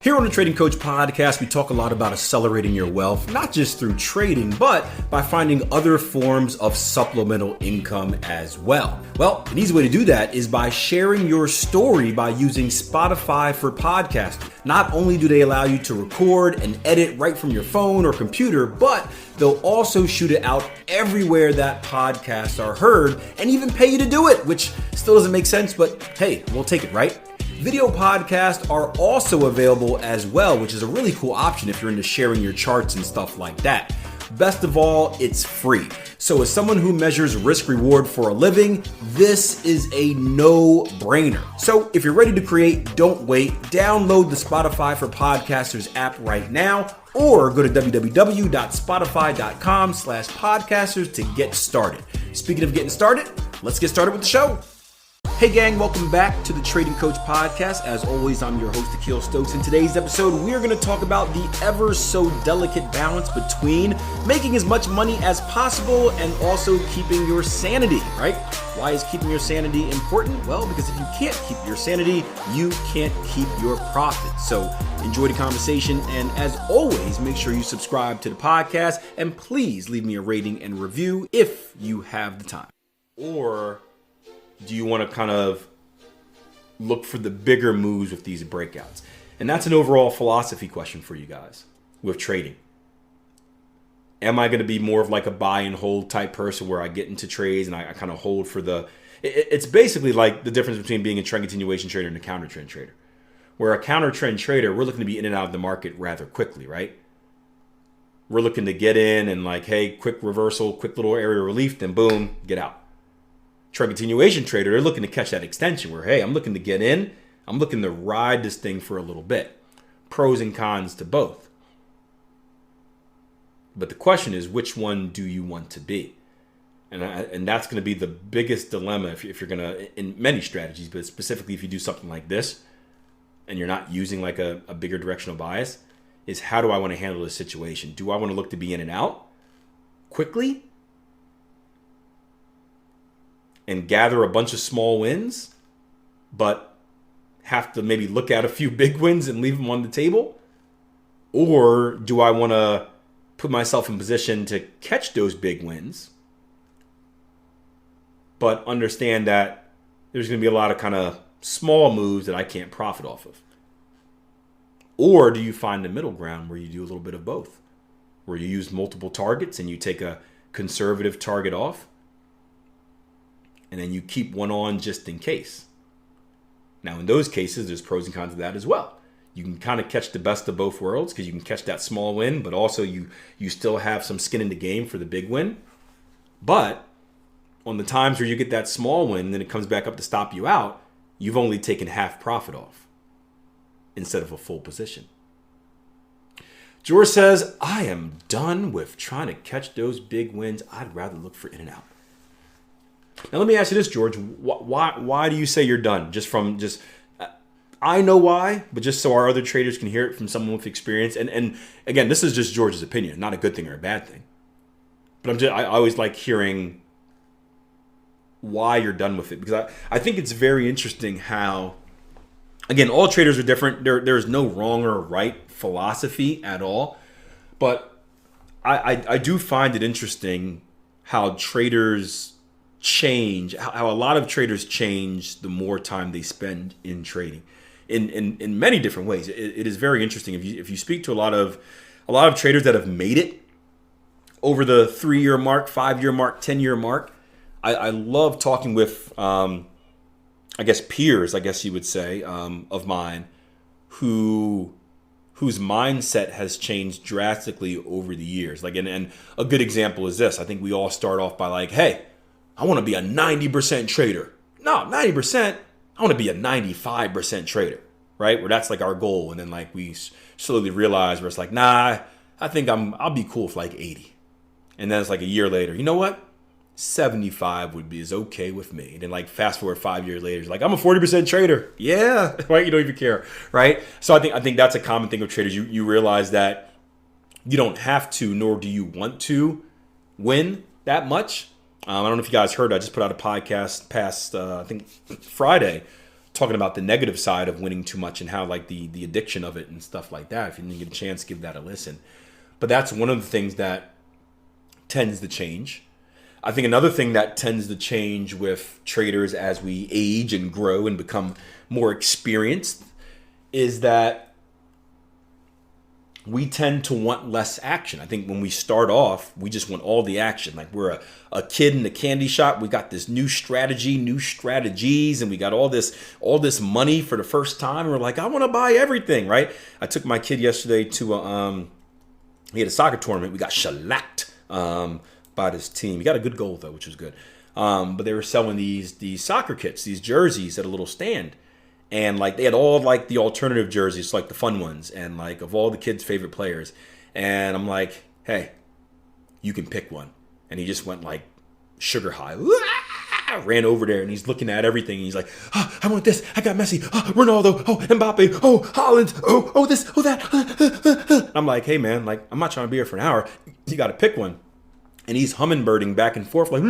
Here on the Trading Coach podcast, we talk a lot about accelerating your wealth, not just through trading, but by finding other forms of supplemental income as well. Well, an easy way to do that is by sharing your story by using Spotify for podcasting. Not only do they allow you to record and edit right from your phone or computer, but they'll also shoot it out everywhere that podcasts are heard and even pay you to do it, which still doesn't make sense, but hey, we'll take it, right? Video podcasts are also available as well, which is a really cool option if you're into sharing your charts and stuff like that. Best of all, it's free. So as someone who measures risk reward for a living, this is a no-brainer. So if you're ready to create, don't wait. Download the Spotify for Podcasters app right now, or go to www.spotify.com/podcasters to get started. Speaking of getting started, let's get started with the show. Hey gang, welcome back to the Trading Coach podcast. As always, I'm your host, Akil. In today's episode, we're going to talk about the ever so delicate balance between making as much money as possible and also keeping your sanity, right? Why is keeping your sanity important? Well, because if you can't keep your sanity, you can't keep your profit. So enjoy the conversation. And as always, make sure you subscribe to the podcast and please leave me a rating and review if you have the time. Or do you want to kind of look for the bigger moves with these breakouts? And that's an overall philosophy question for you guys with trading. Am I going to be more of like a buy and hold type person where I get into trades and I kind of hold for the... It's basically like the difference between being a trend continuation trader and a counter trend trader. Where a counter trend trader, we're looking to be in and out of the market rather quickly, right? We're looking to get in and like, hey, quick reversal, quick little area of relief, then boom, get out. Trend continuation trader, they're looking to catch that extension where, hey, I'm looking to get in. I'm looking to ride this thing for a little bit. Pros and cons to both. But the question is, which one do you want to be? And that's going to be the biggest dilemma if you're going to, in many strategies, but specifically if you do something like this and you're not using like a bigger directional bias, is how do I want to handle this situation? Do I want to look to be in and out quickly and gather a bunch of small wins, but have to maybe look at a few big wins and leave them on the table? Or do I want to put myself in position to catch those big wins, but understand that there's going to be a lot of kind of small moves that I can't profit off of? Or do you find the middle ground where you do a little bit of both, where you use multiple targets and you take a conservative target off, and then you keep one on just in case? Now, in those cases, there's pros and cons of that as well. You can kind of catch the best of both worlds because you can catch that small win, but also you still have some skin in the game for the big win. But on the times where you get that small win, and then it comes back up to stop you out, you've only taken half profit off instead of a full position. George says, I am done with trying to catch those big wins. I'd rather look for in and out. Now, let me ask you this, George. Why do you say you're done? I know why, but just so our other traders can hear it from someone with experience. And again, this is just George's opinion, not a good thing or a bad thing. But I always like hearing why you're done with it, because I think it's very interesting how, again, all traders are different. There's no wrong or right philosophy at all. But I do find it interesting how traders change, how a lot of traders change the more time they spend in trading in many different ways. It is very interesting. If you speak to a lot of traders that have made it over the 3-year mark, 5-year mark, 10-year mark, I love talking with, I guess, peers, I guess you would say, of mine whose mindset has changed drastically over the years. Like, and a good example is this. I think we all start off by like, hey, I want to be a 90% trader. No, 90%. I want to be a 95% trader, right? Where that's like our goal. And then like we slowly realize where it's like, nah, I think I'll be cool with like 80. And then it's like a year later, you know what? 75 is okay with me. And then like fast forward 5 years later, it's like, I'm a 40% trader. Yeah, right? You don't even care, right? So I think that's a common thing with traders. You realize that you don't have to, nor do you want to win that much. I don't know if you guys heard, I just put out a podcast past, I think Friday, talking about the negative side of winning too much and how like the addiction of it and stuff like that. If you didn't get a chance, give that a listen. But that's one of the things that tends to change. I think another thing that tends to change with traders as we age and grow and become more experienced is that we tend to want less action. I think when we start off, we just want all the action. Like we're a kid in the candy shop. We got this new strategy, new strategies, and we got all this money for the first time. And we're like, I want to buy everything, right? I took my kid yesterday to he had a soccer tournament. We got shellacked by this team. He got a good goal though, which was good. But they were selling these soccer kits, these jerseys at a little stand. And like they had all of like the alternative jerseys, like the fun ones, and like of all the kids' favorite players. And I'm like, hey, you can pick one. And he just went like sugar high. Ran over there and he's looking at everything. And he's like, oh, I want this. I got Messi. Oh, Ronaldo. Oh, Mbappe. Oh, Haaland. Oh, this. Oh, that. I'm like, hey man, like I'm not trying to be here for an hour. You got to pick one. And he's hummingbirding back and forth like he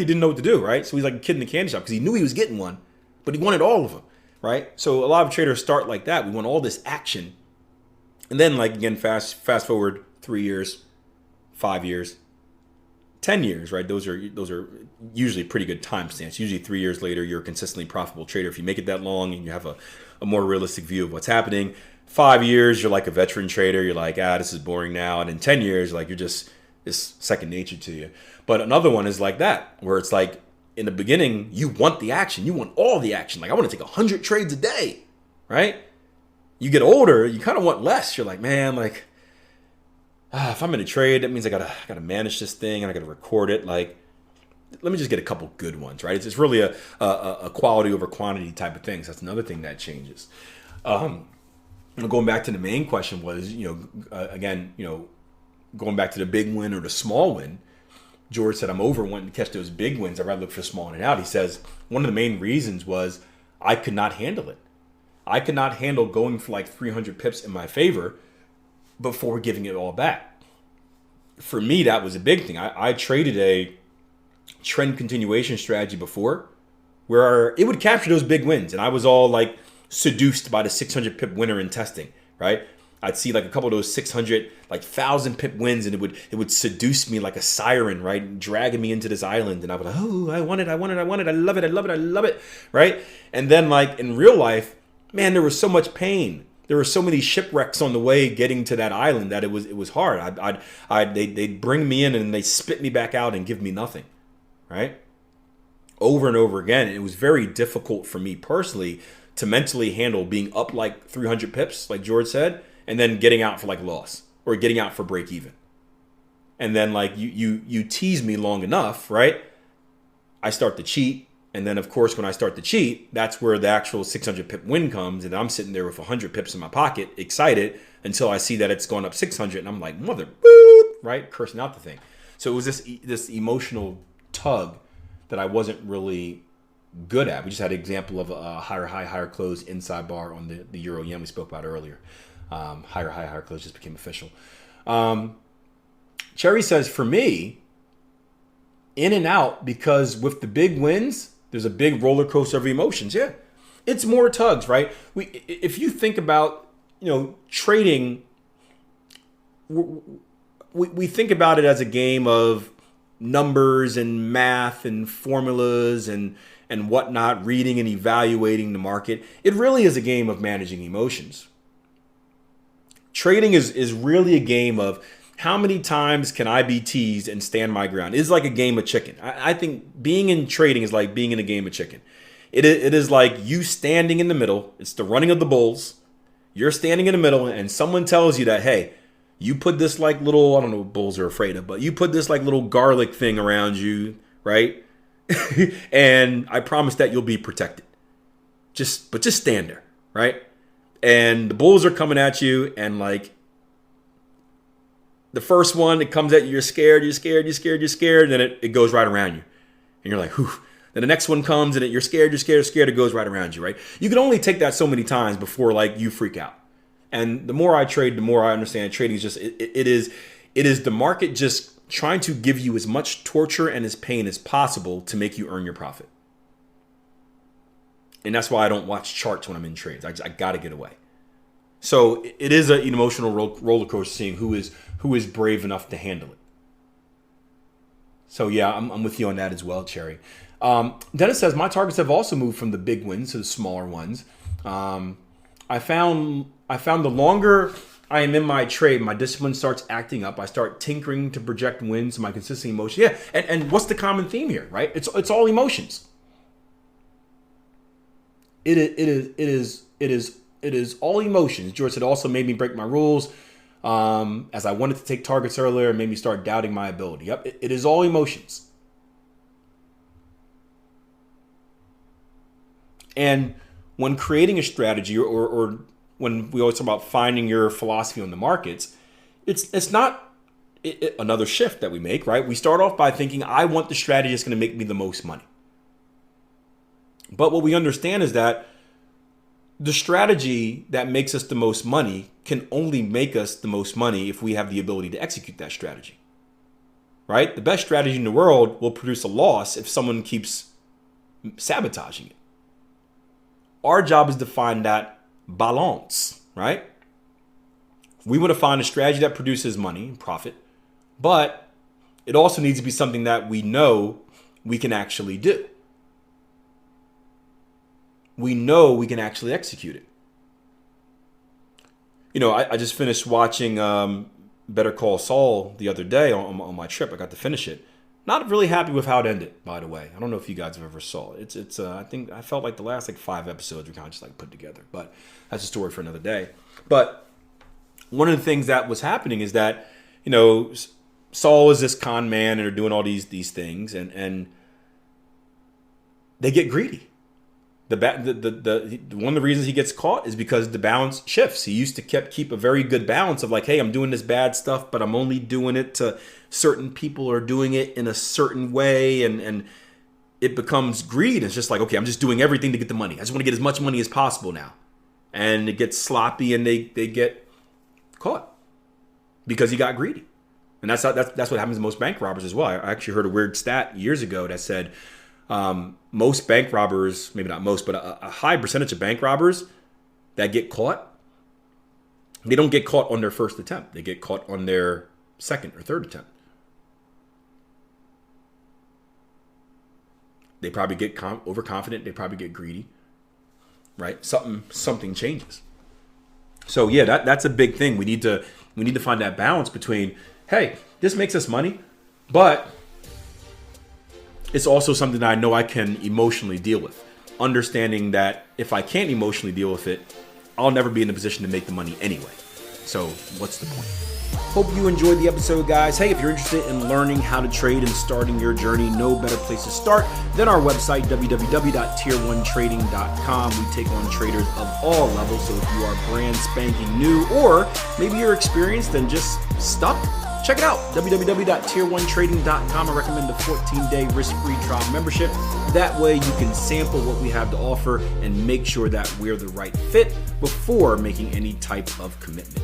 didn't know what to do, right? So he's like a kid in the candy shop because he knew he was getting one. But he wanted all of them, right? So a lot of traders start like that. We want all this action. And then like, again, fast forward 3 years, 5 years, 10 years, right? Those are usually pretty good timestamps. Usually 3 years later, you're a consistently profitable trader. If you make it that long and you have a more realistic view of what's happening. 5 years, you're like a veteran trader. You're like, this is boring now. And in 10 years, like it's second nature to you. But another one is like that, where it's like, in the beginning, you want the action. You want all the action. Like, I want to take 100 trades a day, right? You get older, you kind of want less. You're like, man, like, if I'm in a trade, that means I gotta manage this thing and I gotta record it. Like, let me just get a couple good ones, right? It's really a quality over quantity type of thing. So that's another thing that changes. Going back to the main question was, again, going back to the big win or the small win. George said, I'm over wanting to catch those big wins. I'd rather look for small in and out. He says, one of the main reasons was I could not handle it. I could not handle going for like 300 pips in my favor before giving it all back. For me, that was a big thing. I traded a trend continuation strategy before where it would capture those big wins. And I was all like seduced by the 600 pip winner in testing, right? I'd see like a couple of those 600, like 1,000 pip wins, and it would seduce me like a siren, right? Dragging me into this island, and I would like, oh, I want it, I love it, right? And then like in real life, man, there was so much pain. There were so many shipwrecks on the way getting to that island that it was hard. They'd bring me in and they spit me back out and give me nothing, right? Over and over again. And it was very difficult for me personally to mentally handle being up like 300 pips, like George said, and then getting out for like loss or getting out for break even. And then like you tease me long enough, right? I start to cheat. And then of course, when I start to cheat, that's where the actual 600 pip win comes. And I'm sitting there with 100 pips in my pocket, excited until I see that it's gone up 600. And I'm like, mother, boop, right? Cursing out the thing. So it was this emotional tug that I wasn't really good at. We just had an example of a higher high, higher close inside bar on the Euro Yen we spoke about earlier. Higher high, higher close just became official. Cherry says, for me, in and out, because with the big wins, there's a big roller coaster of emotions. Yeah, it's more tugs, right? If you think about, trading, we think about it as a game of numbers and math and formulas and whatnot, reading and evaluating the market. It really is a game of managing emotions. Trading is really a game of how many times can I be teased and stand my ground. It's like a game of chicken. I think being in trading is like being in a game of chicken. It is like you standing in the middle. It's the running of the bulls. You're standing in the middle and someone tells you that, hey, you put this like little, I don't know what bulls are afraid of, but you put this like little garlic thing around you, right? And I promise that you'll be protected. Just stand there, right? And the bulls are coming at you, and like the first one that comes at you, you're scared, then it goes right around you. And you're like, whew. Then the next one comes and you're scared, it goes right around you, right? You can only take that so many times before like you freak out. And the more I trade, the more I understand trading is just, it is the market just trying to give you as much torture and as pain as possible to make you earn your profit. And that's why I don't watch charts when I'm in trades. I got to get away. So it is an emotional roller coaster seeing who is brave enough to handle it. So yeah, I'm with you on that as well, Cherry. Dennis says, my targets have also moved from the big wins to the smaller ones. I found the longer I am in my trade, my discipline starts acting up. I start tinkering to project wins, my consistent emotion. Yeah, and what's the common theme here, right? It's all emotions. It is all emotions. George said, also made me break my rules. As I wanted to take targets earlier, it made me start doubting my ability. Yep, it is all emotions. And when creating a strategy or when we always talk about finding your philosophy on the markets, it's not another shift that we make, right? We start off by thinking, I want the strategy that's going to make me the most money. But what we understand is that the strategy that makes us the most money can only make us the most money if we have the ability to execute that strategy, right? The best strategy in the world will produce a loss if someone keeps sabotaging it. Our job is to find that balance, right? We want to find a strategy that produces money and profit, but it also needs to be something that we know we can actually do. We know we can actually execute it. You know, I just finished watching Better Call Saul the other day on my trip. I got to finish it. Not really happy with how it ended, by the way. I don't know if you guys have ever saw it. It's I think I felt like the last 5 episodes were kind of just put together, but that's a story for another day. But one of the things that was happening is that, you know, Saul is this con man and they're doing all these things and they get greedy. One of the reasons he gets caught is because the balance shifts. He used to keep a very good balance of hey, I'm doing this bad stuff, but I'm only doing it to certain people are doing it in a certain way, and it becomes greed. It's just okay, I'm just doing everything to get the money. I just want to get as much money as possible now. And it gets sloppy and they get caught because he got greedy. And that's what happens to most bank robbers as well. I actually heard a weird stat years ago that said most bank robbers, maybe not most, but a high percentage of bank robbers that get caught, they don't get caught on their first attempt. They get caught on their second or third attempt. They probably get overconfident. They probably get greedy, right? Something changes. So yeah, that's a big thing. We need to find that balance between, hey, this makes us money, but it's also something that I know I can emotionally deal with. Understanding that if I can't emotionally deal with it, I'll never be in a position to make the money anyway. So what's the point? Hope you enjoyed the episode, guys. Hey, if you're interested in learning how to trade and starting your journey, no better place to start than our website, www.tier1trading.com. We take on traders of all levels. So if you are brand spanking new, or maybe you're experienced and just stuck, check it out, www.tier1trading.com. I recommend the 14-day risk-free trial membership. That way you can sample what we have to offer and make sure that we're the right fit before making any type of commitment.